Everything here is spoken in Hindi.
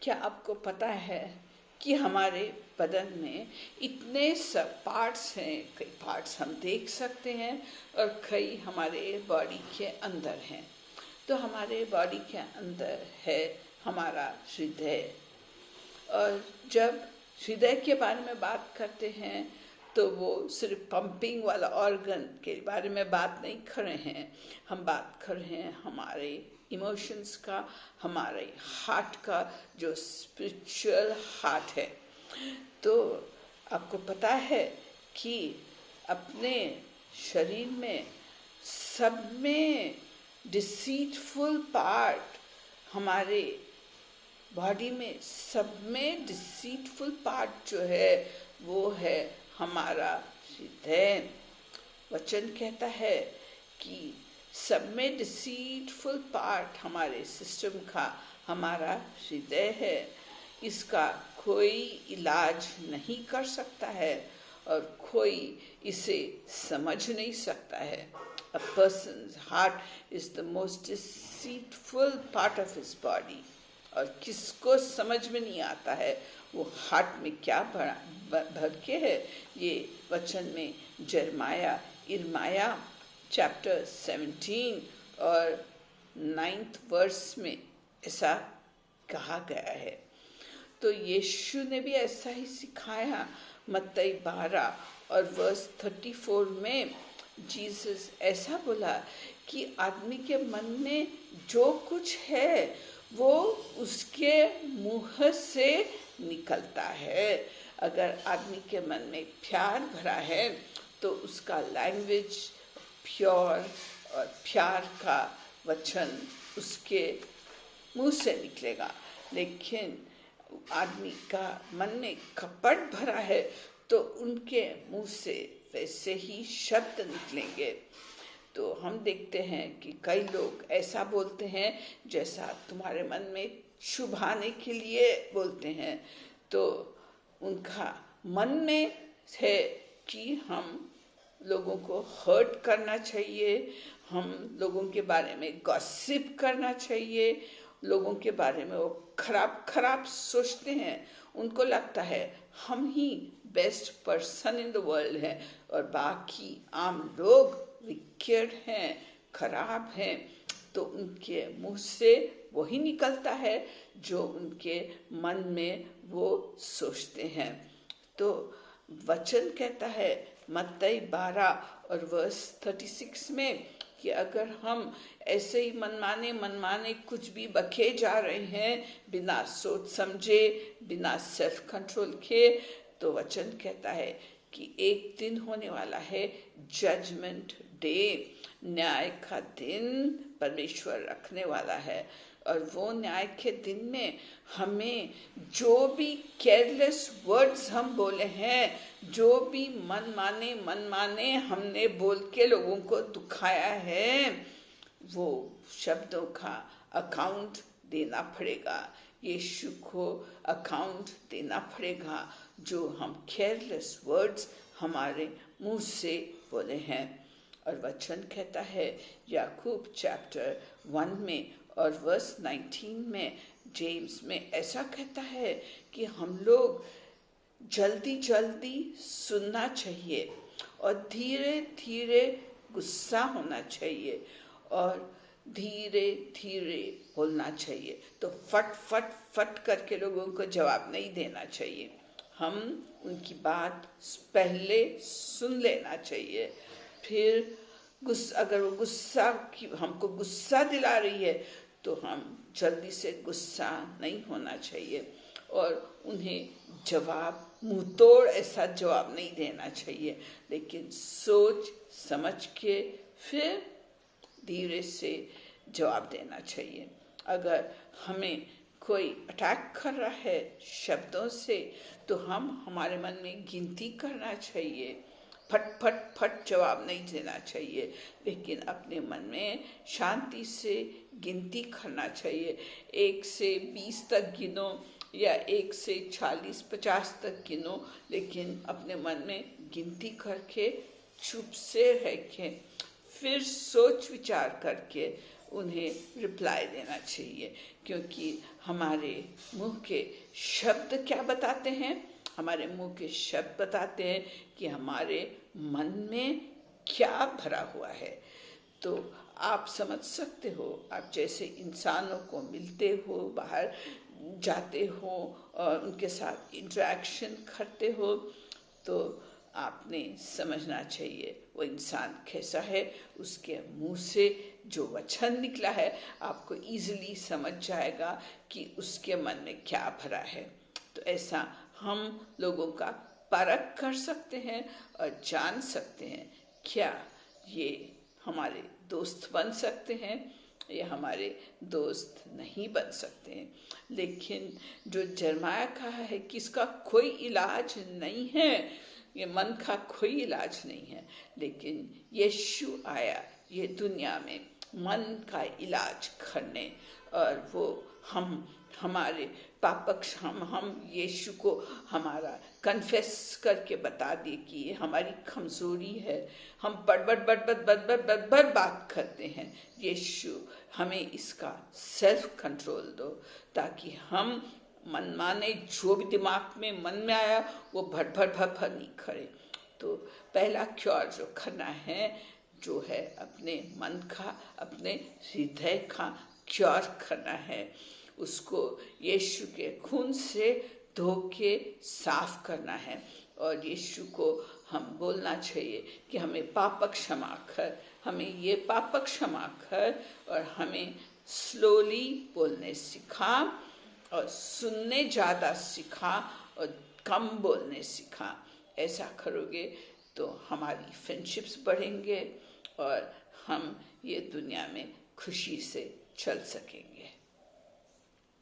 क्या आपको पता है कि हमारे बदन में इतने सब पार्ट्स हैं? कई पार्ट्स हम देख सकते हैं और कई हमारे बॉडी के अंदर हैं। तो हमारे बॉडी के अंदर है हमारा हृदय, और जब हृदय के बारे में बात करते हैं तो वो सिर्फ पंपिंग वाला ऑर्गन के बारे में बात नहीं कर रहे हैं, हम बात कर रहे हैं हमारे इमोशंस का, हमारे हार्ट का, जो स्पिरिचुअल हार्ट है। तो आपको पता है कि अपने शरीर में सब में डिसीटफुल पार्ट, हमारे बॉडी में सब में डिसीटफुल पार्ट जो है वो है हमारा हृदय। वचन कहता है कि सब में डिसीटफुल पार्ट हमारे सिस्टम का हमारा हृदय है। इसका कोई इलाज नहीं कर सकता है और कोई इसे समझ नहीं सकता है। A person's heart is the most deceitful part of his body। और किसको समझ में नहीं आता है वो हार्ट में क्या भर के है। ये वचन में इरमाया चैप्टर 17 और 9th वर्स में ऐसा कहा गया है। तो यीशु ने भी ऐसा ही सिखाया। मत्ती 12 और वर्स 34 में जीसस ऐसा बोला कि आदमी के मन में जो कुछ है वो उसके मुंह से निकलता है। अगर आदमी के मन में प्यार भरा है तो उसका लैंग्वेज प्योर और प्यार का वचन उसके मुंह से निकलेगा। लेकिन आदमी का मन में कपट भरा है तो उनके मुंह से वैसे ही शब्द निकलेंगे। तो हम देखते हैं कि कई लोग ऐसा बोलते हैं जैसा तुम्हारे मन में शुभाने के लिए बोलते हैं। तो उनका मन में है कि हम लोगों को हर्ट करना चाहिए, हम लोगों के बारे में गॉसिप करना चाहिए, लोगों के बारे में वो खराब सोचते हैं। उनको लगता है हम ही best person in the world है और बाकी आम लोग विकेड हैं, खराब हैं। तो उनके मुंह से वही निकलता है जो उनके मन में वो सोचते हैं। तो वचन कहता है मत्ती 12 और वर्स 36 में कि अगर हम ऐसे ही मनमाने कुछ भी बके जा रहे हैं बिना सोच समझे, बिना सेल्फ कंट्रोल के, तो वचन कहता है कि एक दिन होने वाला है जजमेंट डे, न्याय का दिन परमेश्वर रखने वाला है। और वो न्याय के दिन में हमें जो भी केयरलेस वर्ड्स हम बोले हैं, जो भी मनमाने हमने बोल के लोगों को दुखाया है, वो शब्दों का अकाउंट देना पड़ेगा। यीशु को अकाउंट देना पड़ेगा जो हम केयरलेस वर्ड्स हमारे मुंह से बोले हैं। और वचन कहता है याकूब चैप्टर 1 में और वर्स 19 में, जेम्स में ऐसा कहता है कि हम लोग जल्दी सुनना चाहिए और धीरे गुस्सा होना चाहिए और धीरे बोलना चाहिए। तो फट करके लोगों को जवाब नहीं देना चाहिए। हम उनकी बात पहले सुन लेना चाहिए, फिर अगर वो हमको गुस्सा दिला रही है तो हम जल्दी से गुस्सा नहीं होना चाहिए और उन्हें जवाब मुंह तोड़ ऐसा जवाब नहीं देना चाहिए, लेकिन सोच समझ के फिर धीरे से जवाब देना चाहिए। अगर हमें कोई अटैक कर रहा है शब्दों से तो हमारे मन में गिनती करना चाहिए, फट जवाब नहीं देना चाहिए, लेकिन अपने मन में शांति से गिनती करना चाहिए। 1 से 20 तक गिनो या 1 से 40-50 तक गिनो, लेकिन अपने मन में गिनती करके चुप से रह के फिर सोच विचार करके उन्हें रिप्लाई देना चाहिए, क्योंकि हमारे मुंह के शब्द क्या बताते हैं? हमारे मुंह के शब्द बताते हैं कि हमारे मन में क्या भरा हुआ है। तो आप समझ सकते हो, आप जैसे इंसानों को मिलते हो, बाहर जाते हो और उनके साथ इंटरेक्शन करते हो, तो आपने समझना चाहिए वो इंसान कैसा है। उसके मुंह से जो वचन निकला है आपको इजीली समझ जाएगा कि उसके मन में क्या भरा है। तो ऐसा हम लोगों का परख कर सकते हैं और जान सकते हैं क्या ये हमारे दोस्त बन सकते हैं या हमारे दोस्त नहीं बन सकते हैं। लेकिन जो जरमाया कहा है कि इसका कोई इलाज नहीं है, ये मन का कोई इलाज नहीं है, लेकिन यीशु आया ये दुनिया में मन का इलाज करने, और वो हमारे पापक्ष हम यीशु को हमारा कन्फेस करके बता दिए कि ये हमारी कमजोरी है, हम बड़ बात करते हैं। यीशु हमें इसका सेल्फ कंट्रोल दो, ताकि हम मनमाने जो भी दिमाग में मन में आया वो भर नहीं करे। तो पहला क्योर जो करना है, जो है अपने मन का, अपने हृदय का क्योर करना है। उसको यीशु के खून से धो के साफ करना है, और यीशु को हम बोलना चाहिए कि हमें पाप क्षमा कर, हमें ये पाप क्षमा कर, और हमें स्लोली बोलने सिखा और सुनने ज़्यादा सिखा और कम बोलने सिखा। ऐसा करोगे तो हमारी फ्रेंडशिप्स बढ़ेंगे और हम ये दुनिया में खुशी से चल सकेंगे।